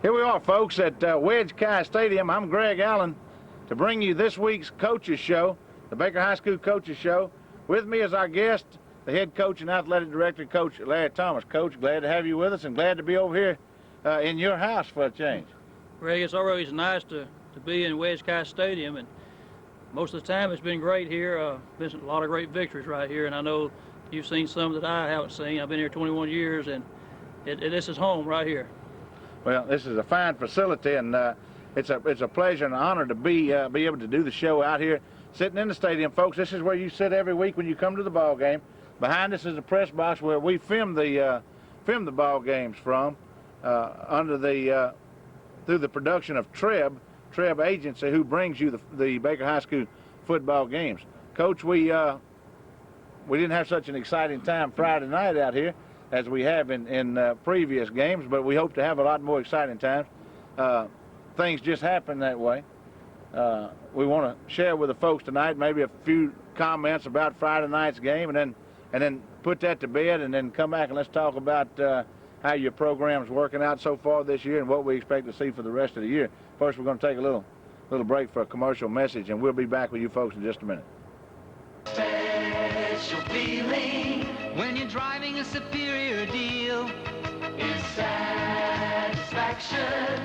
Here we are, folks, at Wedge Kyes Stadium. I'm Greg Allen to bring you this week's Coaches Show, the Baker High School Coaches Show. With me is our guest, the head coach and athletic director, Coach Larry Thomas. Coach, glad to have you with us and glad to be over here in your house for a change. Greg, it's always nice to be in Wedge Kyes Stadium, and most of the time it's been great here. Been a lot of great victories right here, and I know you've seen some that I haven't seen. I've been here 21 years, and this is home right here. Well, this is a fine facility, and it's a pleasure and an honor to be able to do the show out here, sitting in the stadium, folks. This is where you sit every week when you come to the ball game. Behind us is a press box where we film the ball games from, through the production of Treb Agency, who brings you the Baker High School football games. Coach, we didn't have such an exciting time Friday night out here as we have in previous games, but we hope to have a lot more exciting times. Things just happen that way. We want to share with the folks tonight maybe a few comments about Friday night's game, and then put that to bed, and then come back and let's talk about how your program's working out so far this year and what we expect to see for the rest of the year. First, we're going to take a little break for a commercial message, and we'll be back with you folks in just a minute. Special feeling when you're driving a superior deal is satisfaction.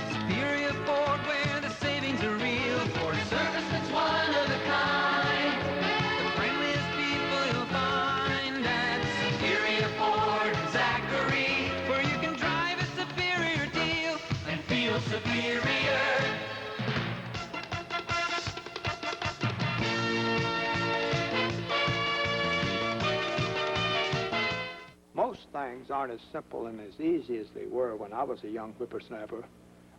Superior Ford, where the savings are real. Ford service that's one of a kind. The friendliest people you'll find at Superior Ford and Zachary, where you can drive a superior deal and feel superior. Most things aren't as simple and as easy as they were when I was a young whippersnapper.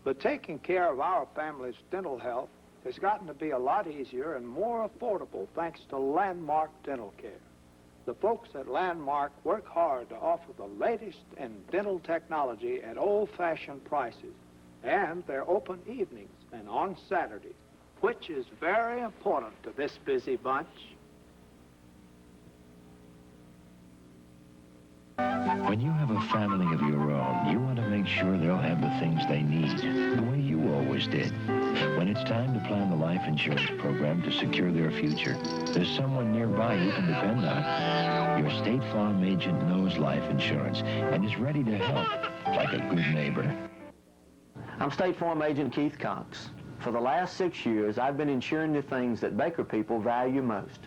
But taking care of our family's dental health has gotten to be a lot easier and more affordable thanks to Landmark Dental Care. The folks at Landmark work hard to offer the latest in dental technology at old-fashioned prices. And they're open evenings and on Saturdays, which is very important to this busy bunch. When you have a family of your own, you want to make sure they'll have the things they need, the way you always did. When it's time to plan the life insurance program to secure their future, there's someone nearby you can depend on. Your State Farm agent knows life insurance and is ready to help, like a good neighbor. I'm State Farm Agent Keith Cox. For the last 6 years, I've been insuring the things that Baker people value most.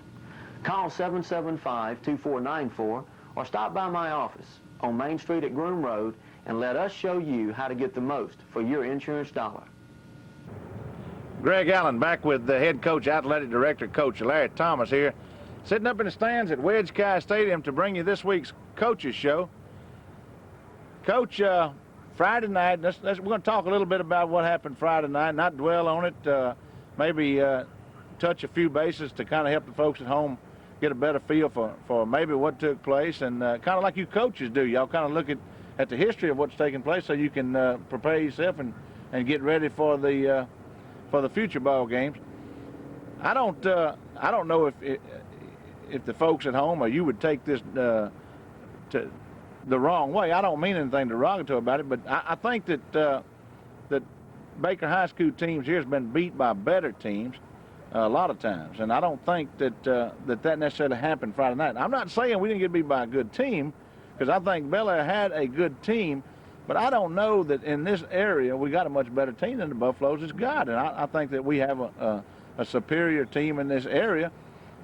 Call 775-2494 or stop by my office on Main Street at Groom Road and let us show you how to get the most for your insurance dollar. Greg Allen back with the head coach, athletic director, Coach Larry Thomas here, sitting up in the stands at Wedge Kyes Stadium to bring you this week's Coaches Show. Coach, Friday night, we're going to talk a little bit about what happened Friday night, not dwell on it, maybe touch a few bases to kind of help the folks at home get a better feel for maybe what took place, and kind of like you coaches do. Y'all kind of look at the history of what's taking place so you can prepare yourself and get ready for the future ball games. I don't know if the folks at home or you would take this to the wrong way. I don't mean anything derogatory about it, but I think that Baker High School teams here has been beat by better teams a lot of times, and I don't think that necessarily happened Friday night. I'm not saying we didn't get beat by a good team, because I think Belaire had a good team, but I don't know that in this area we got a much better team than the Buffaloes has got, and I think that we have a superior team in this area,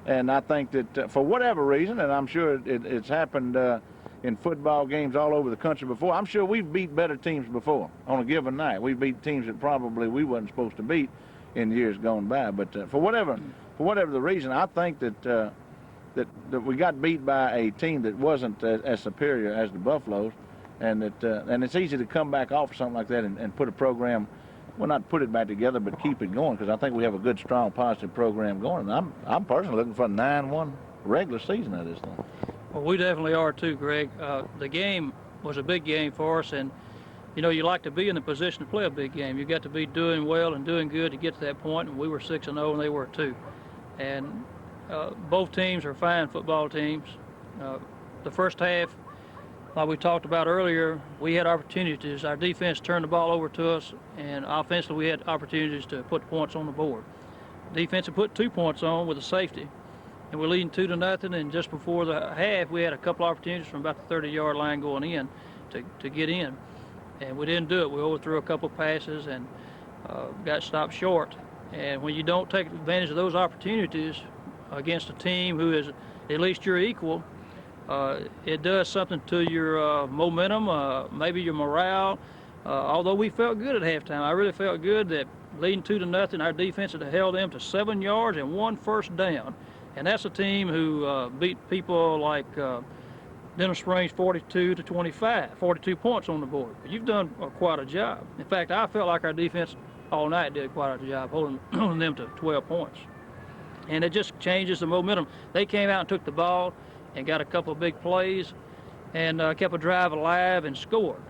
and I think that for whatever reason, and I'm sure it's happened in football games all over the country before, I'm sure we've beat better teams before on a given night. We beat teams that probably we wasn't supposed to beat in years gone by, but for whatever the reason, I think that we got beat by a team that wasn't as superior as the Buffaloes, and it's easy to come back off something like that and put a program, well, not put it back together, but keep it going, because I think we have a good, strong, positive program going. And I'm personally looking for a 9-1 regular season of this thing. Well, we definitely are too, Greg. The game was a big game for us, and you know, you like to be in the position to play a big game. You got to be doing well and doing good to get to that point, and we were 6-0 and they were too. And both teams are fine football teams. The first half, Like we talked about earlier, we had opportunities. Our defense turned the ball over to us, and offensively we had opportunities to put points on the board. Defense had put 2 points on with a safety, and we're leading 2-0, and just before the half we had a couple opportunities from about the 30-yard line going in to get in, and we didn't do it. We overthrew a couple of passes and got stopped short. And when you don't take advantage of those opportunities against a team who is at least your equal, it does something to your momentum, maybe your morale. Although we felt good at halftime, I really felt good that leading 2-0, our defense had held them to 7 yards and 1 first down. And that's a team who beat people like Denham Springs 42-25, 42 points on the board. You've done quite a job. In fact, I felt like our defense all night did quite a job holding them to 12 points. And it just changes the momentum. They came out and took the ball and got a couple of big plays and kept a drive alive and scored.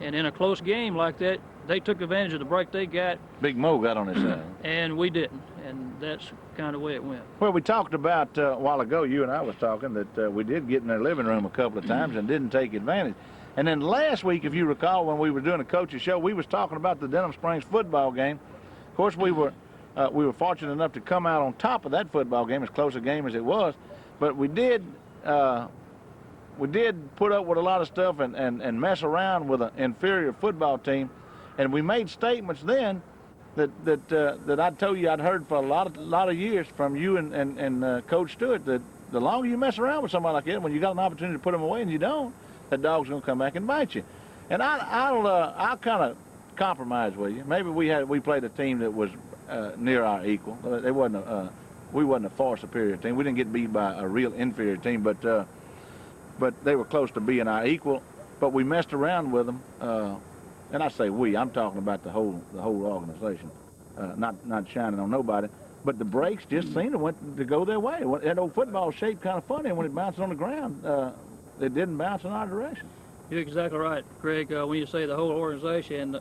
And in a close game like that, they took advantage of the break they got. Big Mo got on his side. And we didn't. And that's kind of the way it went. Well, we talked about a while ago, you and I was talking, that we did get in their living room a couple of times and didn't take advantage. And then last week, if you recall, when we were doing a coach's show, we was talking about the Denham Springs football game. Of course, we were fortunate enough to come out on top of that football game, as close a game as it was. But we did put up with a lot of stuff and mess around with an inferior football team. And we made statements then that I told you I'd heard for a lot of years from you and Coach Stewart, that the longer you mess around with somebody like that, when you got an opportunity to put them away and you don't, that dog's gonna come back and bite you. And I'll kind of compromise with you. Maybe we played a team that was near our equal. We wasn't a far superior team. We didn't get beat by a real inferior team, but they were close to being our equal. But we messed around with them. And I say we, I'm talking about the whole organization, not shining on nobody. But the breaks just seemed to go their way. That old football shape kind of funny, and when it bounced on the ground, it didn't bounce in our direction. You're exactly right, Greg. When you say the whole organization,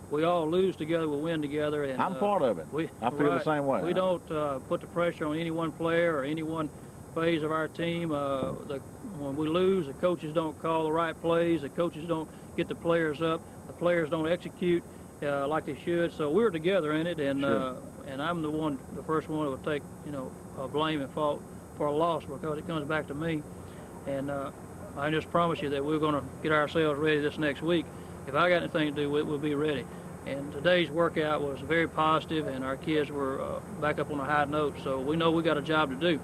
we all lose together, we win together. And I'm part of it. I feel the same way. We don't put the pressure on any one player or any one phase of our team. When we lose, the coaches don't call the right plays. The coaches don't get the players up. The players don't execute like they should. So we're together in it, and sure. And I'm the first one who will take blame and fault for a loss, because it comes back to me. And I just promise you that we're going to get ourselves ready this next week. If I got anything to do with it, we'll be ready. And today's workout was very positive, and our kids were back up on a high note. So we know we got a job to do.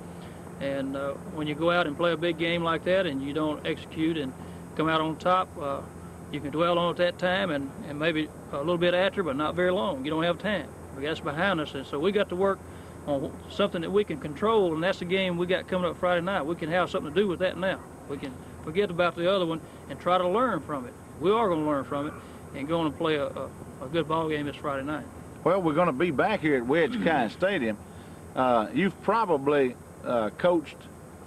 And when you go out and play a big game like that and you don't execute and come out on top, you can dwell on it that time and maybe a little bit after, but not very long. You don't have time. But that's behind us. And so we got to work on something that we can control, and that's the game we got coming up Friday night. We can have something to do with that now. We can forget about the other one and try to learn from it. We are going to learn from it and go on and play a good ball game this Friday night. Well, we're going to be back here at Wedge Kyes Stadium. You've probably coached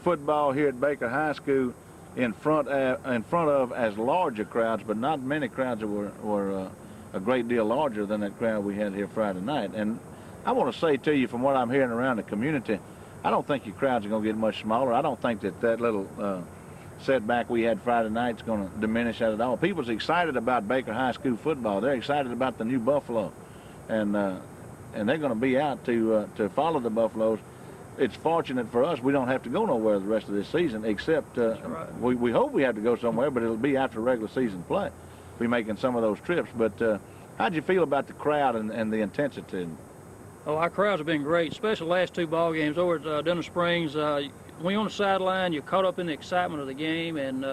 football here at Baker High School in front of as large a crowds, but not many crowds that were a great deal larger than that crowd we had here Friday night. And I want to say to you, from what I'm hearing around the community, I don't think your crowds are going to get much smaller. I don't think that little setback we had Friday night is going to diminish that at all. People's excited about Baker High School football. They're excited about the new Buffalo, and they're going to be out to follow the Buffaloes. It's fortunate for us we don't have to go nowhere the rest of this season, except right. we hope we have to go somewhere, but it'll be after regular season play. We'll be making some of those trips. But how'd you feel about the crowd and the intensity? Oh, our crowds have been great, especially the last 2 ball games over at Denham Springs. When you're on the sideline, you're caught up in the excitement of the game, and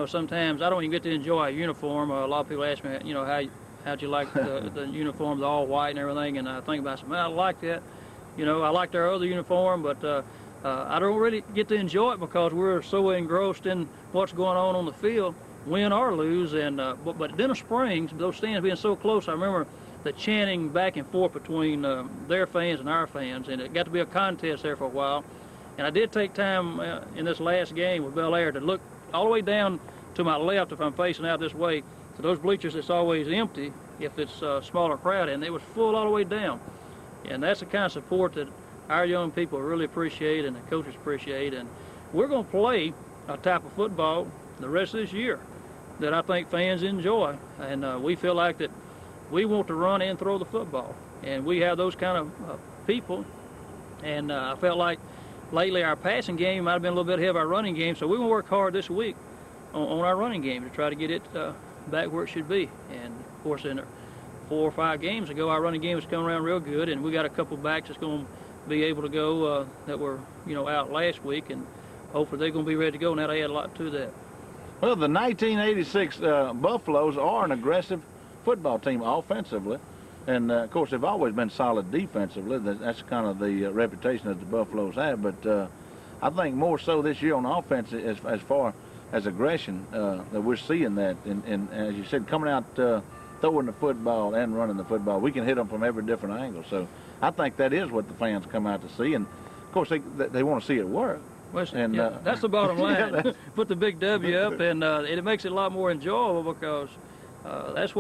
sometimes I don't even get to enjoy our uniform. A lot of people ask me, how'd you like the uniform, the all white and everything, and I think about it, man, I like that. I liked our other uniform, but I don't really get to enjoy it because we're so engrossed in what's going on the field, win or lose. And but Denham Springs, those stands being so close, I remember the chanting back and forth between their fans and our fans, and it got to be a contest there for a while. And I did take time in this last game with Belaire to look all the way down to my left if I'm facing out this way to those bleachers that's always empty if it's a smaller crowd, and it was full all the way down. And that's the kind of support that our young people really appreciate and the coaches appreciate. And we're going to play type of football the rest of this year that I think fans enjoy. And we feel like that we want to run and throw the football. And we have those kind of people. And I felt like lately our passing game might have been a little bit ahead of our running game. So we're going to work hard this week on our running game to try to get it back where it should be. And, of course, in 4 or 5 games ago, our running game was coming around real good. And we got a couple backs that's going to be able to go that were, out last week. And hopefully they're going to be ready to go. Now they add a lot to that. Well, the 1986 Buffaloes are an aggressive football team offensively. And, of course, they've always been solid defensively. That's kind of the reputation that the Buffaloes have. But I think more so this year on offense as far as aggression, that we're seeing that. And as you said, coming out throwing the football and running the football, we can hit them from every different angle. So I think that is what the fans come out to see. And, of course, they want to see it work. Well, that's the bottom line. Put the big W up, and it makes it a lot more enjoyable because that's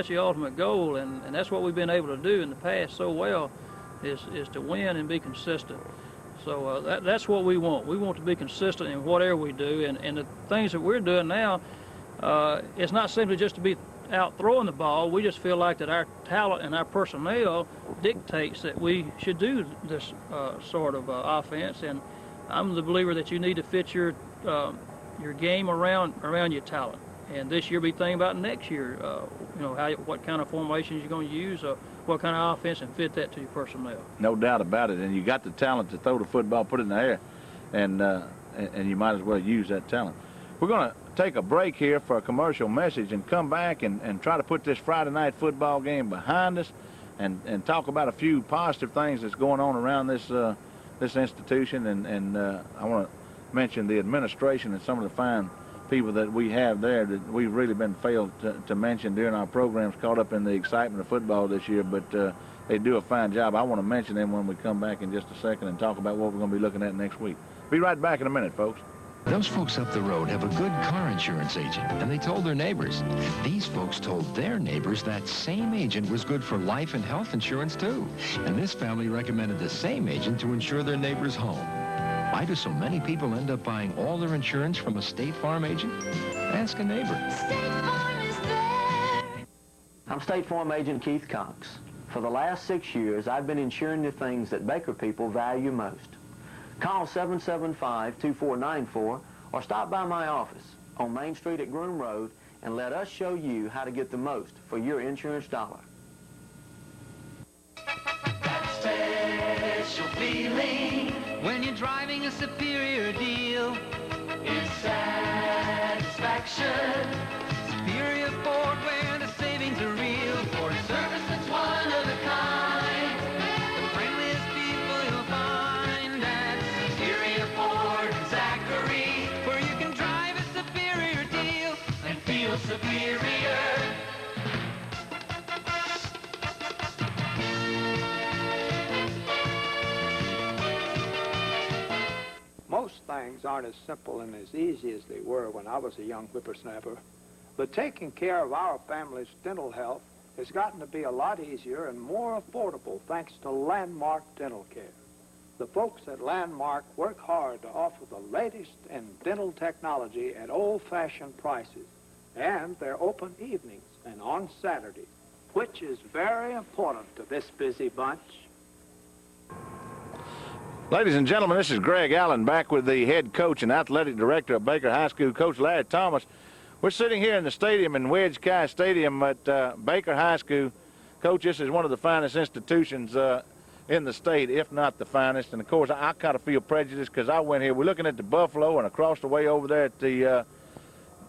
your ultimate goal, and that's what we've been able to do in the past so well, is to win and be consistent. So that's what we want. We want to be consistent in whatever we do, and the things that we're doing now, it's not simply just to be out throwing the ball. We just feel like that our talent and our personnel dictates that we should do this sort of offense. And I'm the believer that you need to fit your game around your talent. And this year, be thinking about next year, what kind of formations you're going to use, what kind of offense, and fit that to your personnel. No doubt about it. And you got the talent to throw the football, put it in the air, and you might as well use that talent. We're going to take a break here for a commercial message and come back and try to put this Friday night football game behind us and talk about a few positive things that's going on around this institution. And I want to mention the administration and some of the fine people that we have there that we've really been failed to mention during our programs, caught up in the excitement of football this year, but they do a fine job. I want to mention them when we come back in just a second and talk about what we're going to be looking at next week. Be right back in a minute, folks. Those folks up the road have a good car insurance agent, and they told their neighbors. These folks told their neighbors that same agent was good for life and health insurance, too. And this family recommended the same agent to insure their neighbor's home. Why do so many people end up buying all their insurance from a State Farm agent? Ask a neighbor. State Farm is there. I'm State Farm Agent Keith Cox. For the last 6 years, I've been insuring the things that Baker people value most. Call 775-2494 or stop by my office on Main Street at Groom Road and let us show you how to get the most for your insurance dollar. That special feeling when you're driving a superior deal is satisfaction. Superior Ford, where the savings are real. Ford service that's one of a kind. The friendliest people you'll find at Superior Ford and Zachary, where you can drive a superior deal and feel superior. Most things aren't as simple and as easy as they were when I was a young whippersnapper. But taking care of our family's dental health has gotten to be a lot easier and more affordable thanks to Landmark Dental Care. The folks at Landmark work hard to offer the latest in dental technology at old-fashioned prices. And they're open evenings and on Saturdays, which is very important to this busy bunch. Ladies and gentlemen, this is Greg Allen back with the head coach and athletic director of Baker High School, Coach Larry Thomas. We're sitting here in the stadium in Wedge Kyes Stadium at Baker High School. Coach, this is one of the finest institutions in the state, if not the finest. And, of course, I kind of feel prejudiced because I went here. We're looking at the Buffalo and across the way over there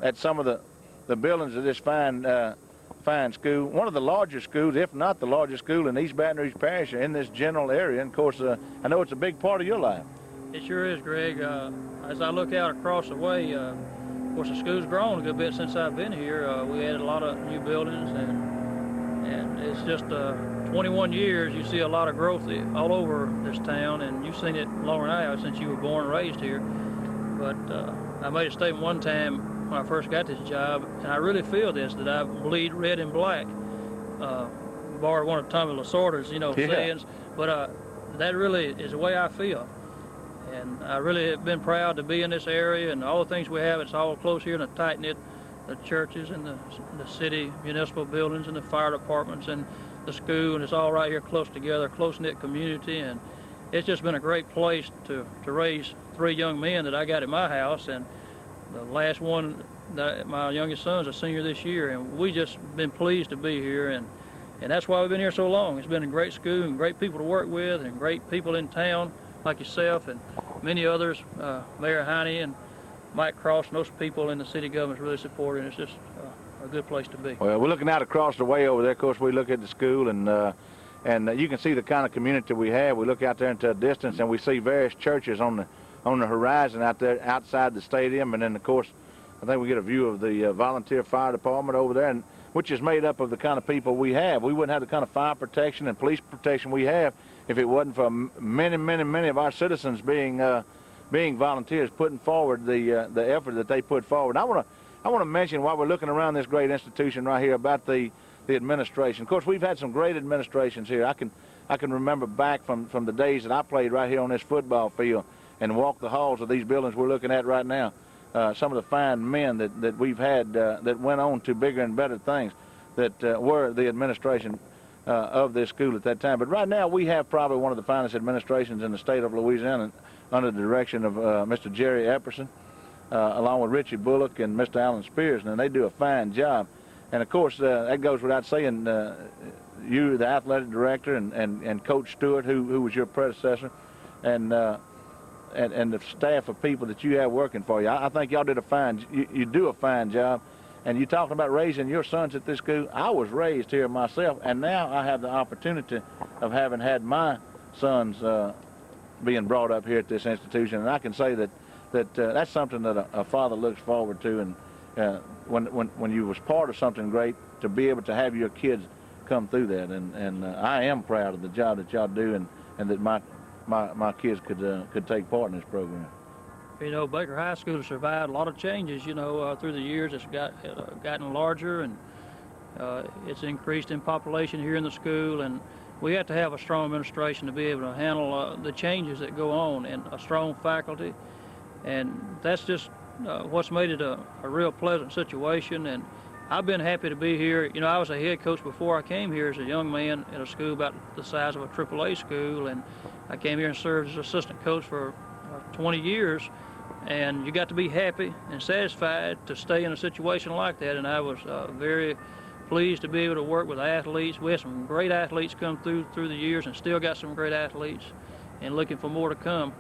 at some of the buildings of this fine school. One of the larger schools, if not the largest school in East Baton Rouge Parish in this general area. And, of course, I know it's a big part of your life. It sure is, Greg. As I look out across the way, of course, the school's grown a good bit since I've been here. We added a lot of new buildings, and it's just 21 years. You see a lot of growth all over this town, and you've seen it longer than I have since you were born and raised here. But I made a statement one time when I first got this job, and I really feel this, that I bleed red and black. Borrowed one of Tommy Lasorda's, sayings, but that really is the way I feel. And I really have been proud to be in this area, and all the things we have, it's all close here and a tight-knit, the churches and the city municipal buildings and the fire departments and the school, and it's all right here close together, close-knit community, and it's just been a great place to raise 3 young men that I got at my house, and the last one, my youngest son's a senior this year, and we just been pleased to be here, and that's why we've been here so long. It's been a great school and great people to work with and great people in town like yourself and many others, Mayor Heine and Mike Cross, and those people in the city government's really supporting. It's just a good place to be. Well, we're looking out across the way over there. Of course, we look at the school, and you can see the kind of community we have. We look out there into a distance, and we see various churches on the horizon out there outside the stadium. And then, of course, I think we get a view of the volunteer fire department over there, and which is made up of the kind of people we have. We wouldn't have the kind of fire protection and police protection we have if it wasn't for many of our citizens being volunteers, putting forward the effort that they put forward. And I want to mention, while we're looking around this great institution right here, about the administration. Of course, we've had some great administrations here. I can remember back from the days that I played right here on this football field and walked the halls of these buildings we're looking at right now. Some of the fine men that we've had that went on to bigger and better things that were the administration of this school at that time. But right now we have probably one of the finest administrations in the state of Louisiana under the direction of Mr. Jerry Epperson, along with Richie Bullock and Mr. Alan Spears, and they do a fine job. And of course, that goes without saying, you, the athletic director, and Coach Stewart, who was your predecessor, and the staff of people that you have working for you. I think y'all did you do a fine job. And you talking about raising your sons at this school. I was raised here myself, and now I have the opportunity of having had my sons being brought up here at this institution. And I can say that that's something that a father looks forward to. And when you was part of something great, to be able to have your kids come through that. And I am proud of the job that y'all do, and that my kids could take part in this program. You know, Baker High School has survived a lot of changes, you know, through the years. It's gotten larger, and it's increased in population here in the school, and we have to have a strong administration to be able to handle the changes that go on, and a strong faculty, and that's just what's made it a real pleasant situation. And I've been happy to be here. You know, I was a head coach before I came here as a young man at a school about the size of a AAA school, and I came here and served as assistant coach for 20 years, and you got to be happy and satisfied to stay in a situation like that. And I was very pleased to be able to work with athletes. We had some great athletes come through the years, and still got some great athletes, and looking for more to come.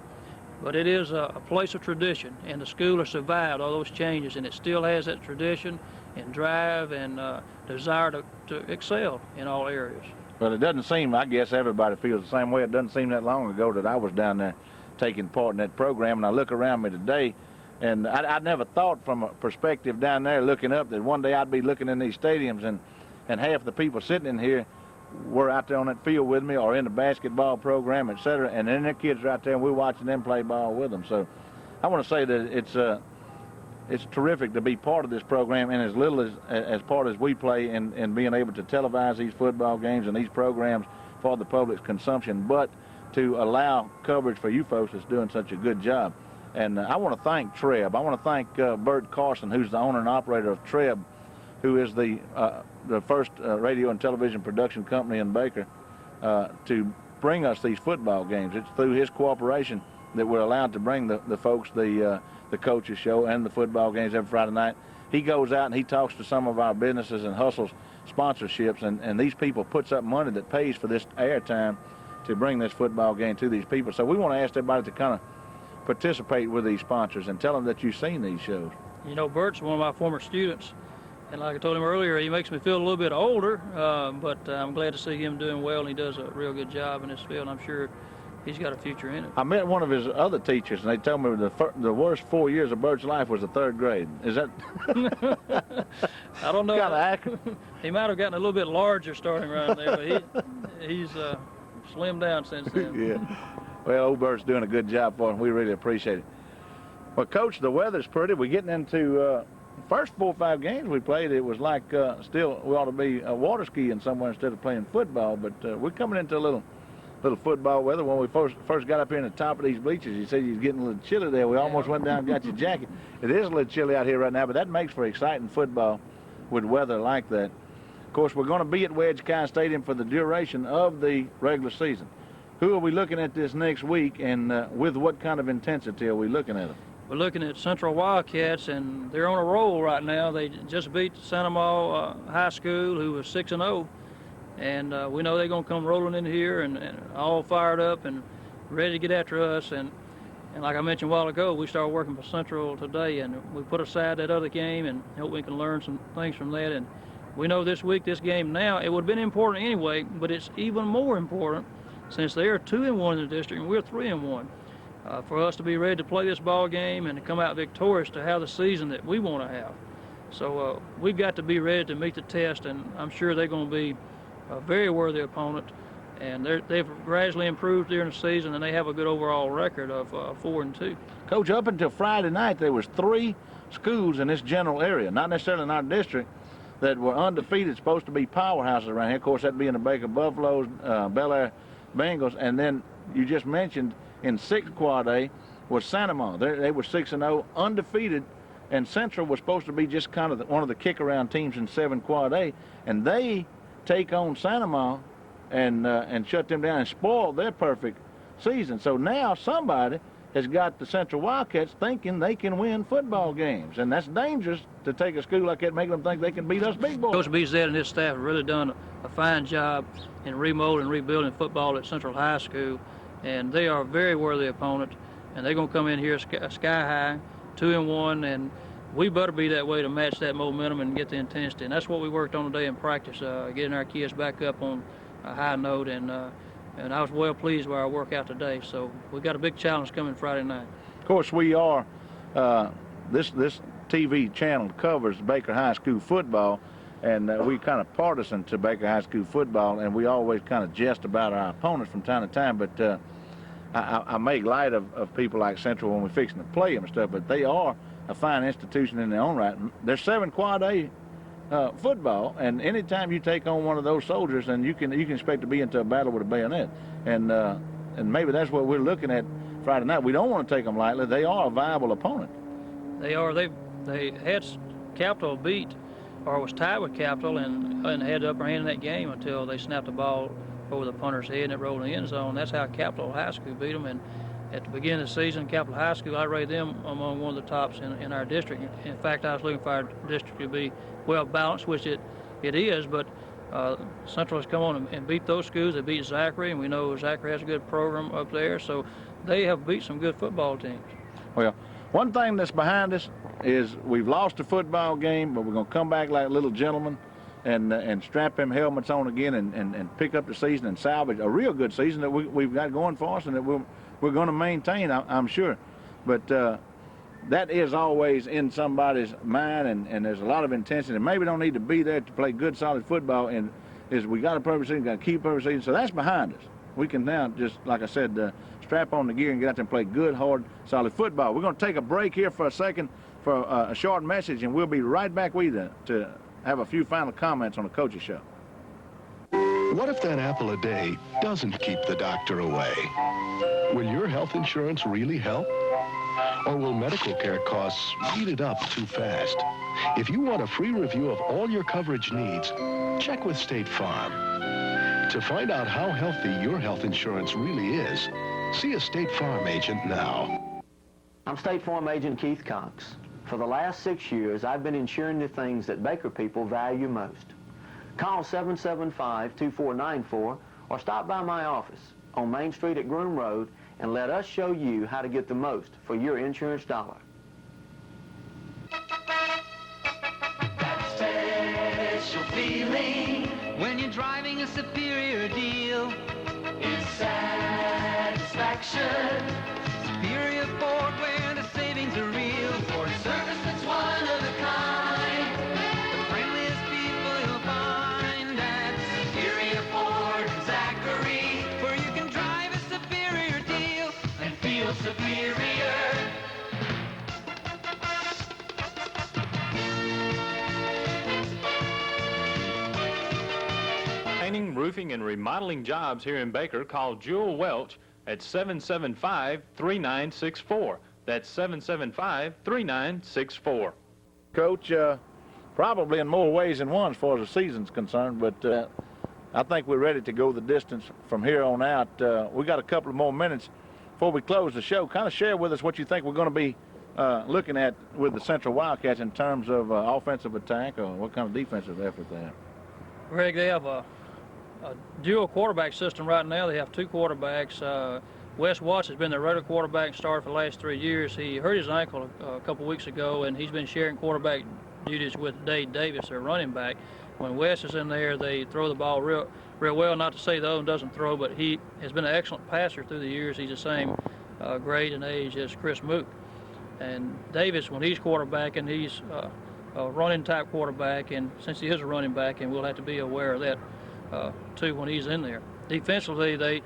But it is a place of tradition, and the school has survived all those changes, and it still has that tradition and drive and desire to excel in all areas. Well, it doesn't seem, I guess everybody feels the same way. It doesn't seem that long ago that I was down there taking part in that program, and I look around me today, and I never thought from a perspective down there looking up that one day I'd be looking in these stadiums, and half the people sitting in here were out there on that field with me, or in the basketball program, etc., and then their kids are out there, and we're watching them play ball with them. So I want to say that it's terrific to be part of this program, and as little as part as we play in being able to televise these football games and these programs for the public's consumption, but to allow coverage for you folks that's doing such a good job. And I want to thank Treb. I want to thank Bert Carson, who's the owner and operator of Treb, who is the first radio and television production company in Baker to bring us these football games. It's through his cooperation that we're allowed to bring the folks the coaches show and the football games every Friday night. He goes out and he talks to some of our businesses and hustles sponsorships, and these people puts up money that pays for this airtime to bring this football game to these people. So we want to ask everybody to kind of participate with these sponsors and tell them that you've seen these shows. You know, Bert's one of my former students, and like I told him earlier, he makes me feel a little bit older, but I'm glad to see him doing well, and he does a real good job in this field, and I'm sure he's got a future in it. I met one of his other teachers, and they told me the worst 4 years of Bert's life was the third grade. Is that? I don't know. Kind of accurate. He might have gotten a little bit larger starting around there, but he's slimmed down since then. Yeah. Well, old Bert's doing a good job for him. We really appreciate it. Well, Coach, the weather's pretty. We're getting into first 4 or 5 games we played. It was like still we ought to be water skiing somewhere instead of playing football. But we're coming into a little little football weather. When we first got up here in the top of these bleachers, you said you was getting a little chilly there. We almost went down and got your jacket. It is a little chilly out here right now, but that makes for exciting football with weather like that. Of course, we're going to be at Wedge Kyes Stadium for the duration of the regular season. Who are we looking at this next week, and with what kind of intensity are we looking at them? We're looking at Central Wildcats, and they're on a roll right now. They just beat Santa Ma High School, who was 6-0, and we know they're going to come rolling in here and all fired up and ready to get after us. And like I mentioned a while ago, we started working for Central today, and we put aside that other game and hope we can learn some things from that. And we know this week, this game now, it would have been important anyway, but it's even more important since they are 2-1 in the district and we're 3-1. For us to be ready to play this ball game and to come out victorious to have the season that we want to have. So we've got to be ready to meet the test, and I'm sure they're going to be a very worthy opponent. And they've gradually improved during the season, and they have a good overall record of 4-2. Coach, up until Friday night, there was 3 schools in this general area, not necessarily in our district, that were undefeated, supposed to be powerhouses around here. Of course, that being the Baker Buffaloes, Belaire Bengals, and then you just mentioned in 6th quad A was Santa Ma. They were 6-0, undefeated, and Central was supposed to be just kind of one of the kick-around teams in 7 quad A, and they take on Santa Ma and shut them down and spoil their perfect season. So now somebody has got the Central Wildcats thinking they can win football games, and that's dangerous to take a school like that and make them think they can beat us big boys. Coach BZ and his staff have really done a fine job in remolding and rebuilding football at Central High School, and they are a very worthy opponent, and they're going to come in here sky high, 2-1, and we better be that way to match that momentum and get the intensity. And that's what we worked on today in practice, getting our kids back up on a high note, and I was well pleased with our workout today. So we got a big challenge coming Friday night. Of course, we are, this TV channel covers Baker High School football, and we kind of partisan to Baker High School football, and we always kind of jest about our opponents from time to time, but I make light of people like Central when we're fixing to play them and stuff, but they are a fine institution in their own right. They're 7 quad A football, and anytime you take on one of those soldiers, then you can expect to be into a battle with a bayonet, and maybe that's what we're looking at Friday night. We don't want to take them lightly. They are a viable opponent. They are. They had Capital beat, or was tied with Capital, and had the upper hand in that game until they snapped the ball over the punter's head and it rolled in the end zone. That's how Capital High School beat them. And at the beginning of the season, Capital High School, I rated them among one of the tops in our district. In fact, I was looking for our district to be well balanced, which it is, but Central has come on and beat those schools. They beat Zachary, and we know Zachary has a good program up there, so they have beat some good football teams. Well, one thing that's behind us is we've lost a football game, but we're going to come back like little gentlemen and strap them helmets on again and pick up the season and salvage a real good season that we've got going for us and that we're going to maintain, I'm sure. But that is always in somebody's mind, and there's a lot of intensity. And maybe don't need to be there to play good, solid football. And is we got a perfect season, got to keep a perfect season. So that's behind us. We can now just, like I said, strap on the gear and get out there and play good, hard, solid football. We're going to take a break here for a second for a short message, and we'll be right back with you to have a few final comments on the Coach's Show. What if that apple a day doesn't keep the doctor away? Will your health insurance really help? Or will medical care costs eat it up too fast? If you want a free review of all your coverage needs, check with State Farm. To find out how healthy your health insurance really is, see a State Farm agent now. I'm State Farm Agent Keith Cox. For the last 6 years, I've been insuring the things that Baker people value most. Call 775-2494 or stop by my office on Main Street at Groom Road and let us show you how to get the most for your insurance dollar. That special feeling when you're driving a superior deal is satisfaction. Superior Ford, where the savings are real. Ford service that's one of a kind. The friendliest people you'll find at Superior Ford and Zachary, where you can drive a superior deal and feel superior. painting, roofing, and remodeling jobs here in Baker, call Jewel Welch at 775-3964. That's 775-3964. Coach, probably in more ways than one as far as the season's concerned, but I think we're ready to go the distance from here on out. We got a couple of more minutes before we close the show. Kind of share with us what you think we're going to be looking at with the Central Wildcats in terms of offensive attack, or what kind of defensive effort they have. Greg, they have a dual quarterback system right now. They have two quarterbacks. Wes Watts has been their regular quarterback and started for the last 3 years. He hurt his ankle a couple weeks ago, and he's been sharing quarterback duties with Dave Davis, their running back. When Wes is in there, they throw the ball real well. Not to say the other one doesn't throw, but he has been an excellent passer through the years. He's the same grade and age as Chris Mook. And Davis, when he's quarterbacking, he's a running type quarterback, and since he is a running back, and we'll have to be aware of that too when he's in there. Defensively, they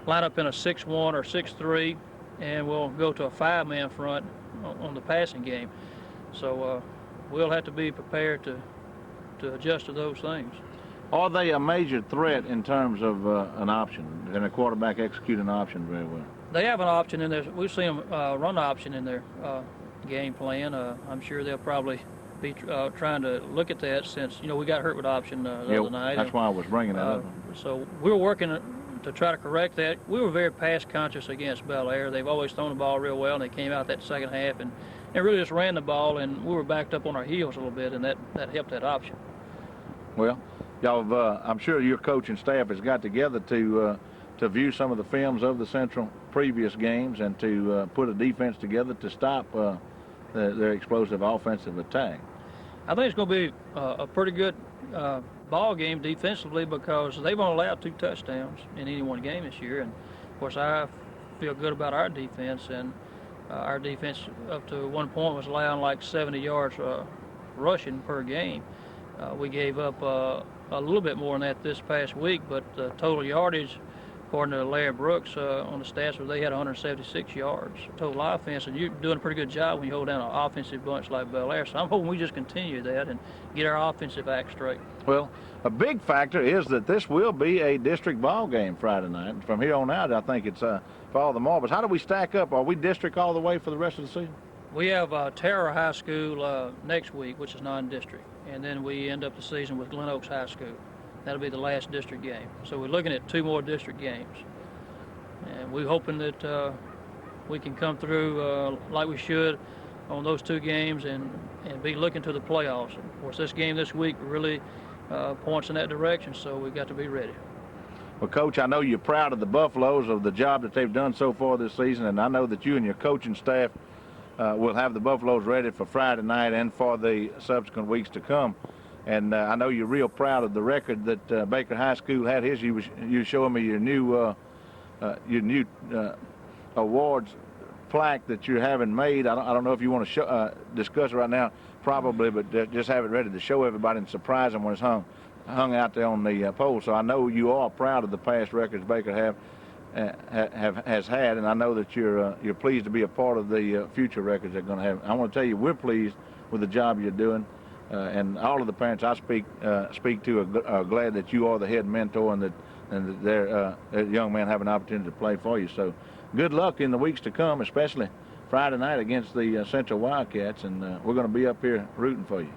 line up in a 6-1 or 6-3, and we'll go to a 5-man front on the passing game. So we'll have to be prepared to adjust to those things. Are they a major threat in terms of an option? Can a quarterback execute an option very well? They have an option in there. We've seen them run the option in their game plan. I'm sure they'll probably be trying to look at that since, we got hurt with option the other night. That's why I was bringing that up. So we're working to try to correct that. We were very pass conscious against Belaire. They've always thrown the ball real well, and they came out that second half and really just ran the ball, and we were backed up on our heels a little bit, and that helped that option. Well, y'all, I'm sure your coaching staff has got together to view some of the films of the Central previous games and to put a defense together to stop their explosive offensive attack. I think it's going to be a pretty good ball game defensively because they've only allowed 2 touchdowns in any one game this year. And, of course, I feel good about our defense. And our defense up to one point was allowing like 70 yards rushing per game. We gave up a little bit more than that this past week, but the total yardage, according to Larry Brooks on the stats, they had 176 yards total offense, and you're doing a pretty good job when you hold down an offensive bunch like Belaire. So I'm hoping we just continue that and get our offensive act straight. Well, a big factor is that this will be a district ball game Friday night. And from here on out, I think it's for all the Marbles. How do we stack up? Are we district all the way for the rest of the season? We have Terra High School next week, which is non-district, and then we end up the season with Glen Oaks High School. That'll be the last district game. So we're looking at 2 more district games. And we're hoping that we can come through like we should on those 2 games and be looking to the playoffs. Of course, this game this week really points in that direction, so we've got to be ready. Well, Coach, I know you're proud of the Buffaloes, of the job that they've done so far this season, and I know that you and your coaching staff will have the Buffaloes ready for Friday night and for the subsequent weeks to come. And I know you're real proud of the record that Baker High School had. You were showing me your new awards plaque that you're having made. I don't know if you want to discuss it right now, probably, but just have it ready to show everybody and surprise them when it's hung out there on the pole. So I know you are proud of the past records Baker has had, and I know that you're pleased to be a part of the future records they're going to have. I want to tell you we're pleased with the job you're doing. And all of the parents I speak to are glad that you are the head mentor and that their young men have an opportunity to play for you. So good luck in the weeks to come, especially Friday night against the Central Wildcats, and we're going to be up here rooting for you.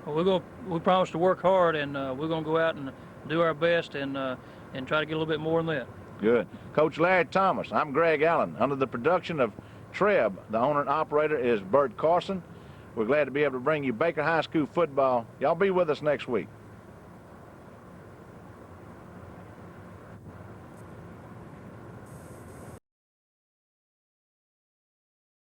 Well, we promise to work hard, and we're going to go out and do our best and try to get a little bit more than that. Good. Coach Larry Thomas, I'm Greg Allen. Under the production of Treb, the owner and operator is Bert Carson. We're glad to be able to bring you Baker High School football. Y'all be with us next week.